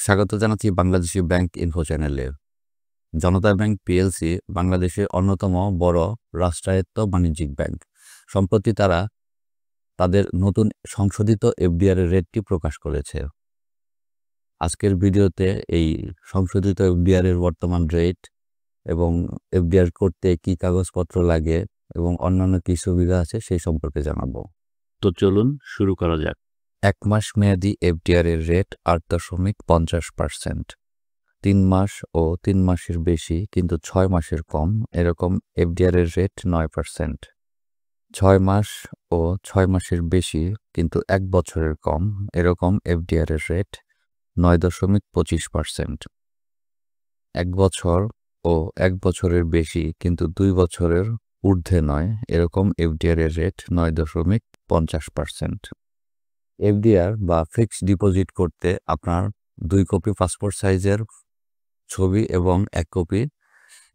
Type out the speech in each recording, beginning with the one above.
স্বাগত জানাচ্ছি Bangladeshi bank info চ্যানেলে। জনতা ব্যাংক পিএলসি বাংলাদেশের অন্যতম বড় রাষ্ট্রায়ত্ত বাণিজ্যিক ব্যাংক। সম্প্রতি তারা তাদের নতুন সংশোধিত এফডিআর এর রেটটি প্রকাশ করেছে। আজকের ভিডিওতে এই সংশোধিত এফডিআর এর বর্তমান রেট এবং এফডিআর করতে কী কাগজপত্র লাগে এবং অন্যান্য কী সুবিধা আছে সেই সম্পর্কে জানাবো। তো চলুন শুরু করা যাক। 1 মাস মেয়াদি এফডিআর এর রেট 8.50%। 3 মাস ও 3 মাসের বেশি কিন্তু 6 মাসের কম এরকম এফডিআর এর রেট 9%। 6 মাস ও 6 মাসের বেশি কিন্তু 1 বছরের কম এরকম এফডিআর এর রেট 9.25%। 1 বছর ও 1 বছরের বেশি কিন্তু 2 বছরের ঊর্ধ্বে নয় এরকম এফডিআর এর রেট 9.50%। এফডিআর বা ফিক্সড ডিপোজিট করতে আপনার 2 কপি পাসপোর্ট সাইজের ছবি এবং 1 কপি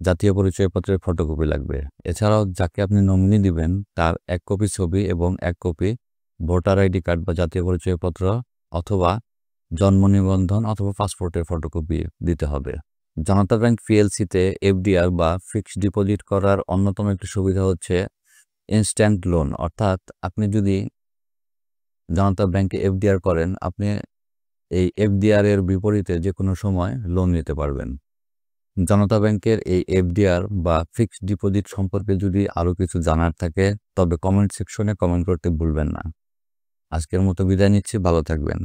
জাতীয় পরিচয়পত্রের ফটোকপি লাগবে। এছাড়াও যাকে আপনি নমিনি দিবেন তার 1 কপি ছবি এবং 1 কপি ভোটার আইডি কার্ড বা জাতীয় পরিচয়পত্র অথবা জন্ম নিবন্ধন অথবা পাসপোর্টের ফটোকপি দিতে হবে। জনতা ব্যাংক পিএলসিতে এফডিআর বা ফিক্সড ডিপোজিট করার অন্যতম একটি সুবিধা হচ্ছে ইনস্ট্যান্ট লোন। অর্থাৎ আপনি যদি জনতা ব্যাংকে এফডিআর করেন আপনি এই এফডিআর এর বিপরীতে যে কোনো সময় লোন নিতে পারবেন। জনতা ব্যাংকের এই এফডিআর বা ফিক্সড ডিপোজিট সম্পর্কে যদি আরও কিছু জানার থাকে তবে কমেন্ট সেকশনে কমেন্ট করতে ভুলবেন না। আজকের মতো বিদায় নিচ্ছি, ভালো থাকবেন।